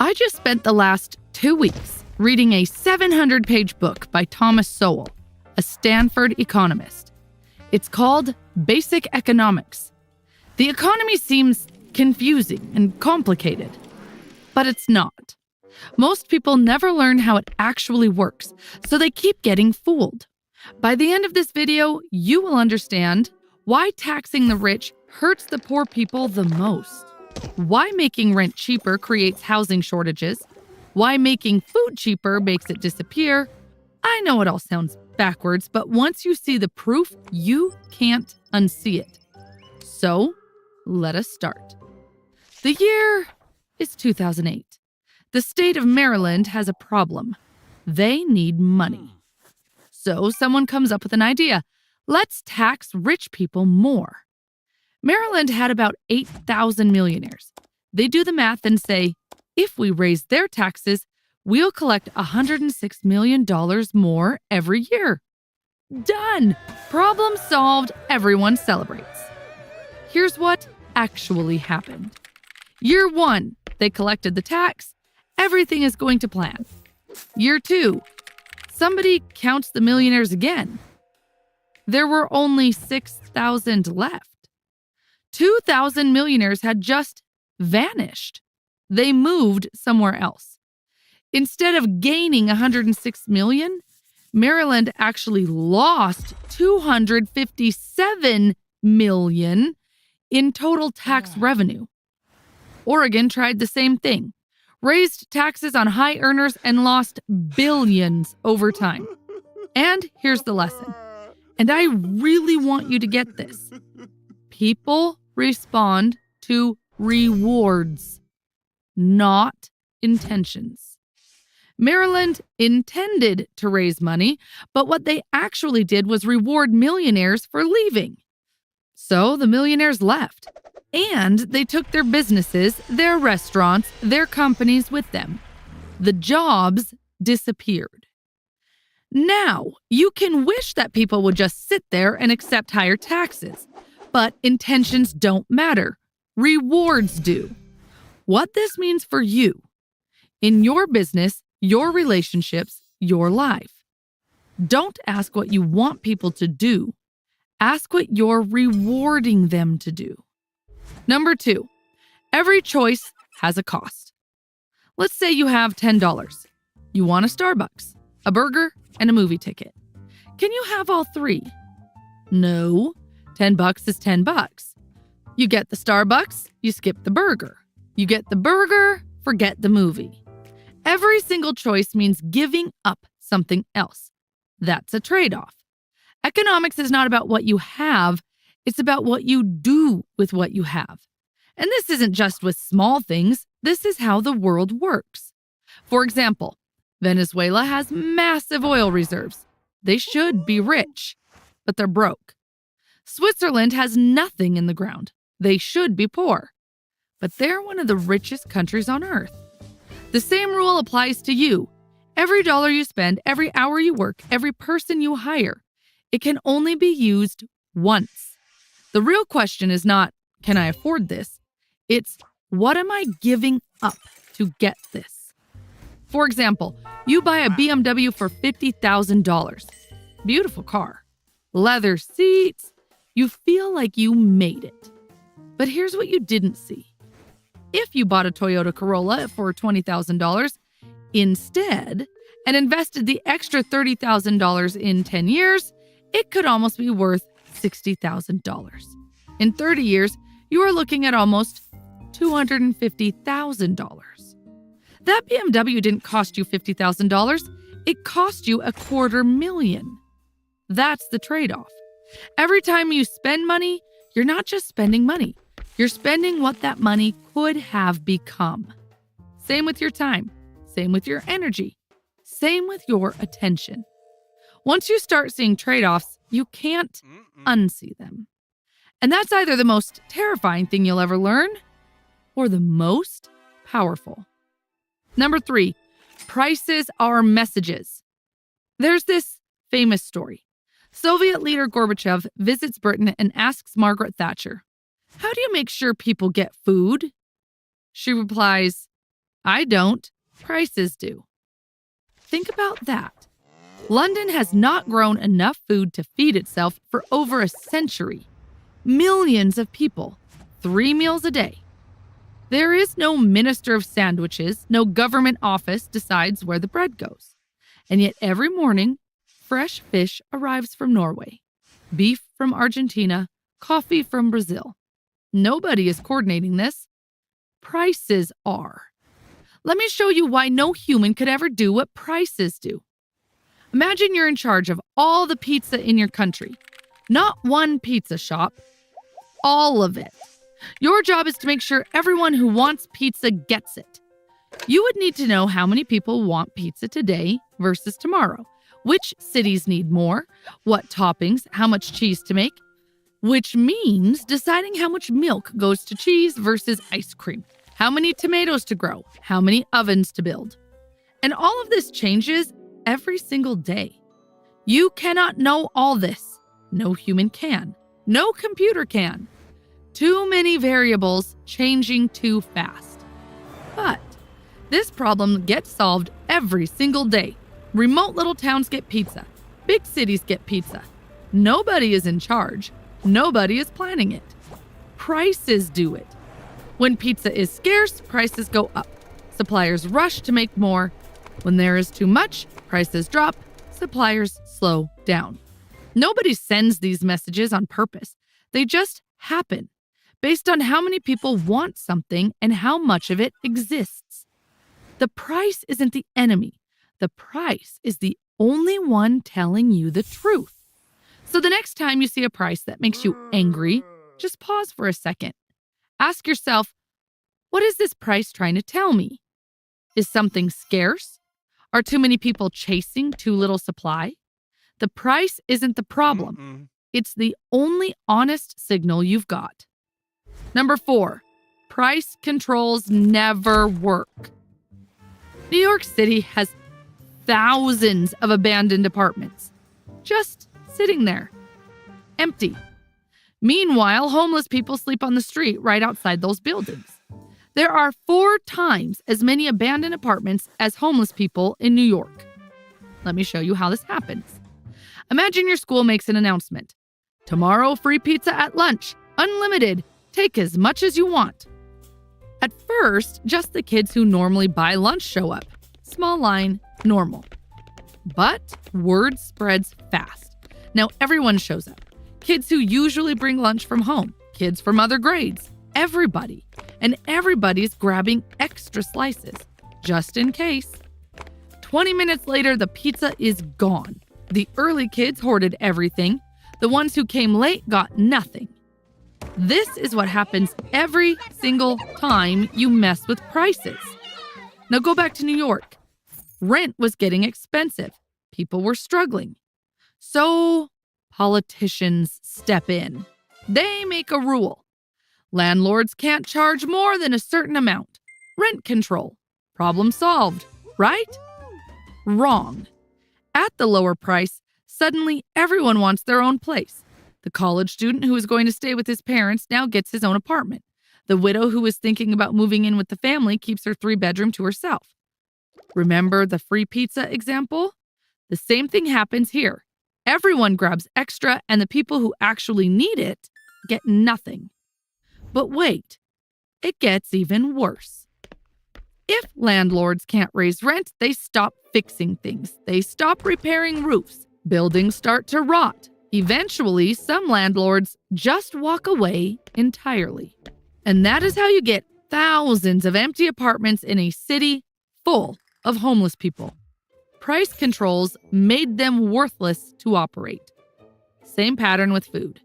I just spent the last 2 weeks reading a 700-page book by Thomas Sowell, a Stanford economist. It's called Basic Economics. The economy seems confusing and complicated, but it's not. Most people never learn how it actually works, so they keep getting fooled. By the end of this video, you will understand why taxing the rich hurts the poor people the most, why making rent cheaper creates housing shortages, why making food cheaper makes it disappear. I know it all sounds backwards, but once you see the proof, you can't unsee it. So, let us start. The year is 2008. The state of Maryland has a problem. They need money. So someone comes up with an idea. Let's tax rich people more. Maryland had about 8,000 millionaires. They do the math and say, if we raise their taxes, we'll collect $106 million more every year. Done! Problem solved. Everyone celebrates. Here's what actually happened. Year 1, they collected the tax. Everything is going to plan. Year 2, somebody counts the millionaires again. There were only 6,000 left. 2,000 millionaires had just vanished. They moved somewhere else. Instead of gaining 106 million, Maryland actually lost 257 million in total tax revenue. Oregon tried the same thing, raised taxes on high earners and lost billions over time. And here's the lesson. And I really want you to get this. People respond to rewards, not intentions. Maryland intended to raise money, but what they actually did was reward millionaires for leaving. So the millionaires left, and they took their businesses, their restaurants, their companies with them. The jobs disappeared. Now, you can wish that people would just sit there and accept higher taxes, but intentions don't matter. Rewards do. What this means for you, in your business, your relationships, your life. Don't ask what you want people to do. Ask what you're rewarding them to do. Number 2, every choice has a cost. Let's say you have $10. You want a Starbucks, a burger, and a movie ticket. Can you have all 3? No. $10 is $10. You get the Starbucks, you skip the burger. You get the burger, forget the movie. Every single choice means giving up something else. That's a trade-off. Economics is not about what you have, it's about what you do with what you have. And this isn't just with small things, this is how the world works. For example, Venezuela has massive oil reserves. They should be rich, but they're broke. Switzerland has nothing in the ground. They should be poor, but they're one of the richest countries on earth. The same rule applies to you. Every dollar you spend, every hour you work, every person you hire, it can only be used once. The real question is not, can I afford this? It's, what am I giving up to get this? For example, you buy a BMW for $50,000. Beautiful car. Leather seats. You feel like you made it. But here's what you didn't see. If you bought a Toyota Corolla for $20,000 instead and invested the extra $30,000 in 10 years, it could almost be worth $60,000. In 30 years, you are looking at almost $250,000. That BMW didn't cost you $50,000. It cost you $250,000. That's the trade-off. Every time you spend money, you're not just spending money. You're spending what that money could have become. Same with your time. Same with your energy. Same with your attention. Once you start seeing trade-offs, you can't unsee them. And that's either the most terrifying thing you'll ever learn or the most powerful. Number 3, prices are messages. There's this famous story. Soviet leader Gorbachev visits Britain and asks Margaret Thatcher, "How do you make sure people get food?" She replies, I don't. Prices do. Think about that. London has not grown enough food to feed itself for over a century. Millions of people, 3 meals a day. There is no minister of sandwiches, no government office decides where the bread goes. And yet every morning, fresh fish arrives from Norway, beef from Argentina, coffee from Brazil. Nobody is coordinating this. Prices are. Let me show you why no human could ever do what prices do. Imagine you're in charge of all the pizza in your country. Not one pizza shop, all of it. Your job is to make sure everyone who wants pizza gets it. You would need to know how many people want pizza today versus tomorrow, which cities need more, what toppings, how much cheese to make, which means deciding how much milk goes to cheese versus ice cream, how many tomatoes to grow, how many ovens to build. And all of this changes every single day. You cannot know all this. No human can. No computer can. Too many variables changing too fast. But this problem gets solved every single day. Remote little towns get pizza. Big cities get pizza. Nobody is in charge. Nobody is planning it. Prices do it. When pizza is scarce, prices go up. Suppliers rush to make more. When there is too much, prices drop. Suppliers slow down. Nobody sends these messages on purpose. They just happen, based on how many people want something and how much of it exists. The price isn't the enemy. The price is the only one telling you the truth. So the next time you see a price that makes you angry, just pause for a second. Ask yourself, what is this price trying to tell me? Is something scarce? Are too many people chasing too little supply? The price isn't the problem. It's the only honest signal you've got. Number 4, price controls never work. New York City has thousands of abandoned apartments, just sitting there, empty. Meanwhile, homeless people sleep on the street right outside those buildings. There are 4 times as many abandoned apartments as homeless people in New York. Let me show you how this happens. Imagine your school makes an announcement. Tomorrow, free pizza at lunch, unlimited. Take as much as you want. At first, just the kids who normally buy lunch show up. Small line, normal. But word spreads fast. Now everyone shows up. Kids who usually bring lunch from home, kids from other grades, everybody. And everybody's grabbing extra slices, just in case. 20 minutes later, the pizza is gone. The early kids hoarded everything. The ones who came late got nothing. This is what happens every single time you mess with prices. Now go back to New York. Rent was getting expensive. People were struggling. So politicians step in. They make a rule. Landlords can't charge more than a certain amount. Rent control. Problem solved, right? Wrong. At the lower price, suddenly everyone wants their own place. The college student who is going to stay with his parents now gets his own apartment. The widow who is thinking about moving in with the family keeps her 3-bedroom to herself. Remember the free pizza example? The same thing happens here. Everyone grabs extra, and the people who actually need it get nothing. But wait, it gets even worse. If landlords can't raise rent, they stop fixing things. They stop repairing roofs. Buildings start to rot. Eventually, some landlords just walk away entirely. And that is how you get thousands of empty apartments in a city full of homeless people. Price controls made them worthless to operate. Same pattern with food.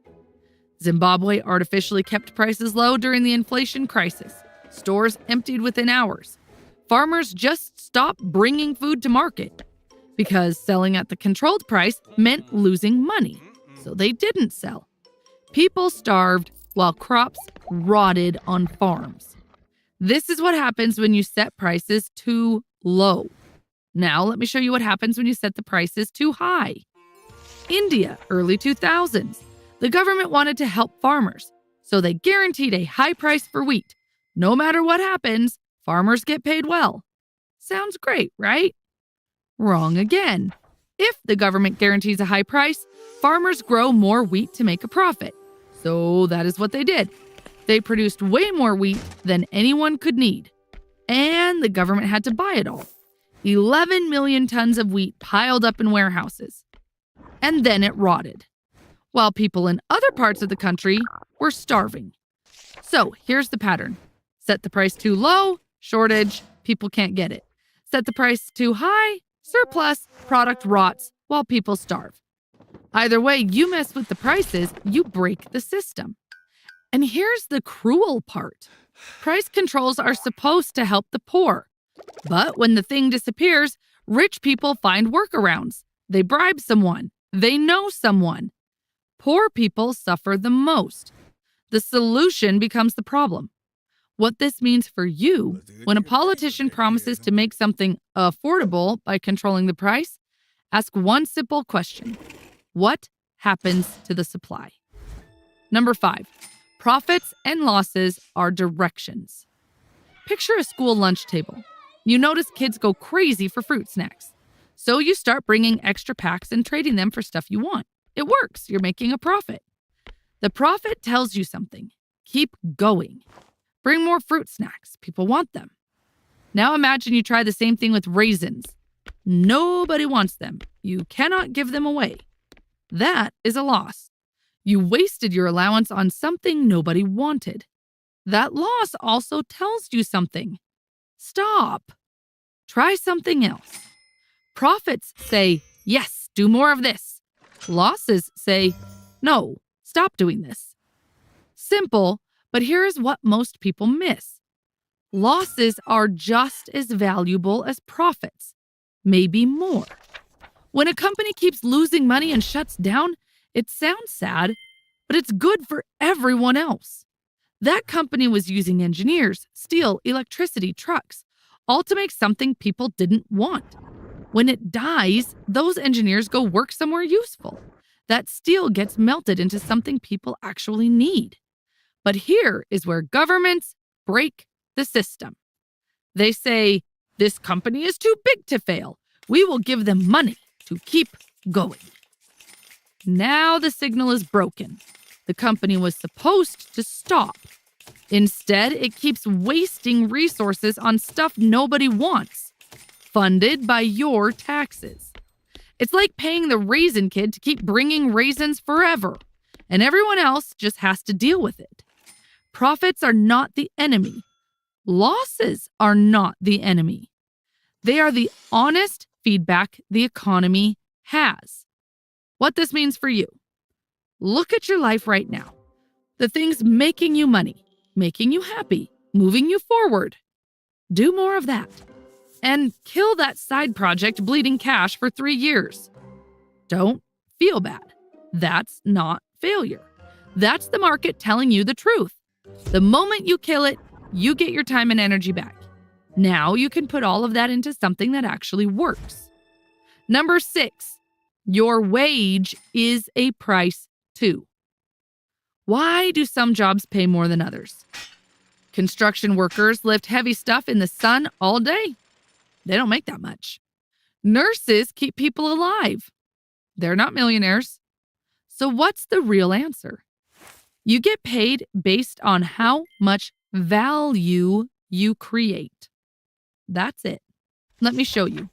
Zimbabwe artificially kept prices low during the inflation crisis. Stores emptied within hours. Farmers just stopped bringing food to market because selling at the controlled price meant losing money. So they didn't sell. People starved while crops rotted on farms. This is what happens when you set prices too low. Now let me show you what happens when you set the prices too high. India, early 2000s. The government wanted to help farmers, so they guaranteed a high price for wheat. No matter what happens, Farmers get paid well. Sounds great, right? Wrong again. If the government guarantees a high price, farmers grow more wheat to make a profit. So that is what they did. They produced way more wheat than anyone could need. And the government had to buy it all. 11 million tons of wheat piled up in warehouses. And then it rotted, while people in other parts of the country were starving. So here's the pattern. Set the price too low, shortage, people can't get it. Set the price too high, surplus, product rots while people starve. Either way, you mess with the prices, you break the system. And here's the cruel part. Price controls are supposed to help the poor. But when the thing disappears, rich people find workarounds. They bribe someone. They know someone. Poor people suffer the most. The solution becomes the problem. What this means for you, when a politician promises to make something affordable by controlling the price, ask one simple question. What happens to the supply? Number 5, profits and losses are directions. Picture a school lunch table. You notice kids go crazy for fruit snacks. So you start bringing extra packs and trading them for stuff you want. It works. You're making a profit. The profit tells you something. Keep going. Bring more fruit snacks. People want them. Now imagine you try the same thing with raisins. Nobody wants them. You cannot give them away. That is a loss. You wasted your allowance on something nobody wanted. That loss also tells you something. Stop. Try something else. Profits say, yes, do more of this. Losses say, no, stop doing this. Simple, but here is what most people miss. Losses are just as valuable as profits, maybe more. When a company keeps losing money and shuts down, it sounds sad, but it's good for everyone else. That company was using engineers, steel, electricity, trucks, all to make something people didn't want. When it dies, those engineers go work somewhere useful. That steel gets melted into something people actually need. But here is where governments break the system. They say, this company is too big to fail. We will give them money to keep going. Now the signal is broken. The company was supposed to stop. Instead, it keeps wasting resources on stuff nobody wants, funded by your taxes. It's like paying the raisin kid to keep bringing raisins forever, and everyone else just has to deal with it. Profits are not the enemy. Losses are not the enemy. They are the honest feedback the economy has. What this means for you. Look at your life right now. The things making you money, making you happy, moving you forward. Do more of that. And kill that side project bleeding cash for 3 years. Don't feel bad. That's not failure. That's the market telling you the truth. The moment you kill it, you get your time and energy back. Now you can put all of that into something that actually works. Number 6, your wage is a price too. Why do some jobs pay more than others? Construction workers lift heavy stuff in the sun all day. They don't make that much. Nurses keep people alive. They're not millionaires. So what's the real answer? You get paid based on how much value you create. That's it. Let me show you.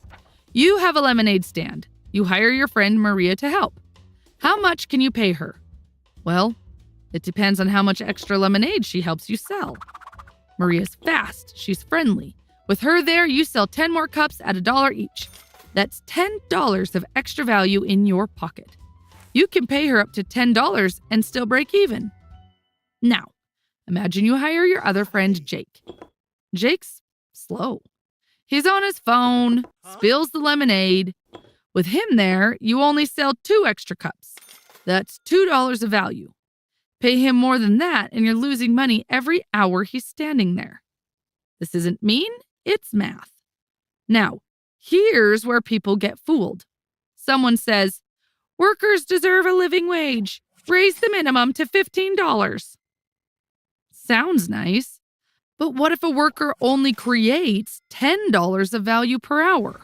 You have a lemonade stand. You hire your friend Maria to help. How much can you pay her? Well, it depends on how much extra lemonade she helps you sell. Maria's fast. She's friendly. With her there, you sell 10 more cups at $1 each. That's $10 of extra value in your pocket. You can pay her up to $10 and still break even. Now, imagine you hire your other friend, Jake. Jake's slow. He's on his phone, spills the lemonade. With him there, you only sell 2 extra cups. That's $2 of value. Pay him more than that, and you're losing money every hour he's standing there. This isn't mean, it's math. Now, here's where people get fooled. Someone says, workers deserve a living wage. Raise the minimum to $15. Sounds nice, But what if a worker only creates $10 of value per hour?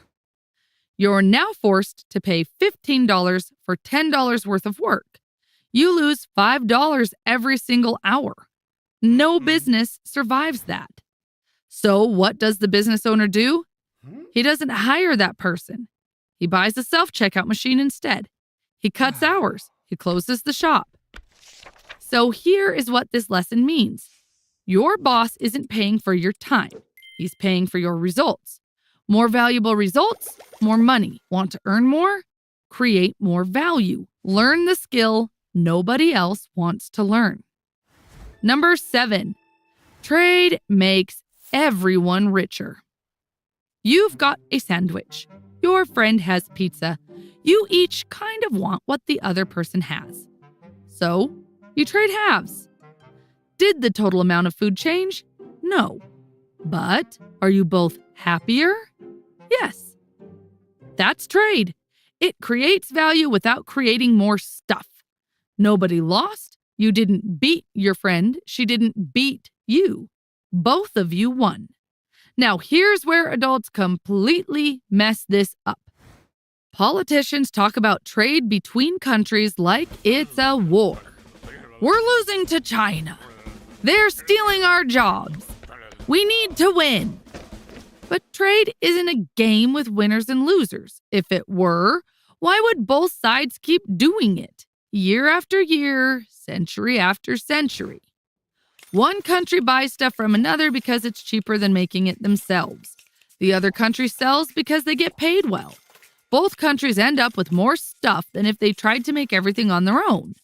You're now forced to pay $15 for $10 worth of work. You lose $5 every single hour. No business survives that. So what does the business owner do? He doesn't hire that person. He buys a self-checkout machine instead. He cuts hours. He closes the shop. So here is what this lesson means. Your boss isn't paying for your time. He's paying for your results. More valuable results, more money. Want to earn more? Create more value. Learn the skill nobody else wants to learn. Number 7, trade makes everyone richer. You've got a sandwich. Your friend has pizza. You each kind of want what the other person has. So, you trade halves. Did the total amount of food change? No. But are you both happier? Yes. That's trade. It creates value without creating more stuff. Nobody lost. You didn't beat your friend. She didn't beat you. Both of you won. Now, here's where adults completely mess this up. Politicians talk about trade between countries like it's a war. We're losing to China. They're stealing our jobs. We need to win. But trade isn't a game with winners and losers. If it were, why would both sides keep doing it? Year after year, century after century. One country buys stuff from another because it's cheaper than making it themselves. The other country sells because they get paid well. Both countries end up with more stuff than if they tried to make everything on their own.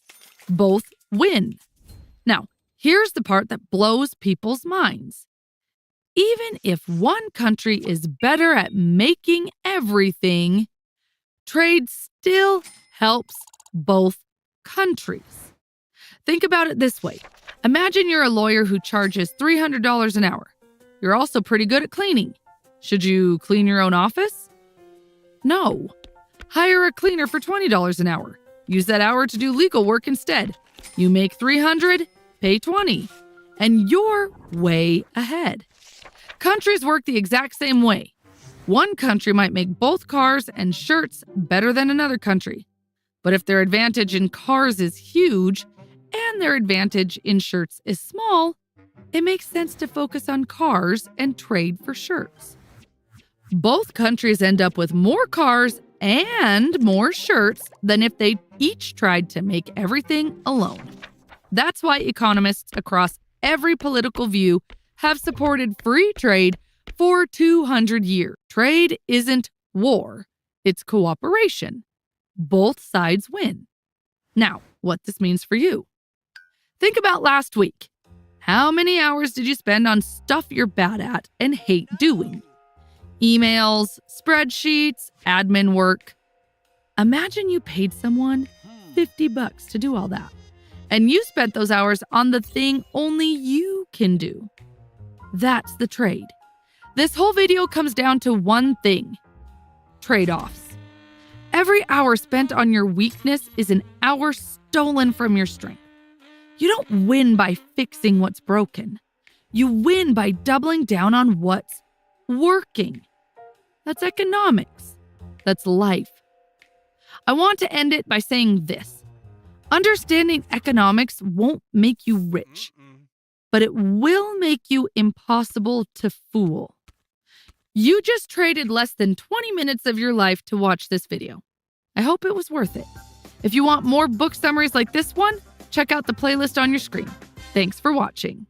Both win. Now, here's the part that blows people's minds. Even if one country is better at making everything, trade still helps both countries. Think about it this way. Imagine you're a lawyer who charges $300 an hour. You're also pretty good at cleaning. Should you clean your own office? No. Hire a cleaner for $20 an hour. Use that hour to do legal work instead. You make $300, pay $20, and you're way ahead. Countries work the exact same way. One country might make both cars and shirts better than another country. But if their advantage in cars is huge and their advantage in shirts is small, it makes sense to focus on cars and trade for shirts. Both countries end up with more cars and more shirts than if they each tried to make everything alone. That's why economists across every political view have supported free trade for 200 years. Trade isn't war, it's cooperation. Both sides win. Now, what this means for you. Think about last week. How many hours did you spend on stuff you're bad at and hate doing? Emails, spreadsheets, admin work. Imagine you paid someone $50 to do all that, and you spent those hours on the thing only you can do. That's the trade. This whole video comes down to one thing: trade-offs. Every hour spent on your weakness is an hour stolen from your strength. You don't win by fixing what's broken. You win by doubling down on what's working. That's economics. That's life. I want to end it by saying this. Understanding economics won't make you rich, but it will make you impossible to fool. You just traded less than 20 minutes of your life to watch this video. I hope it was worth it. If you want more book summaries like this one, check out the playlist on your screen. Thanks for watching.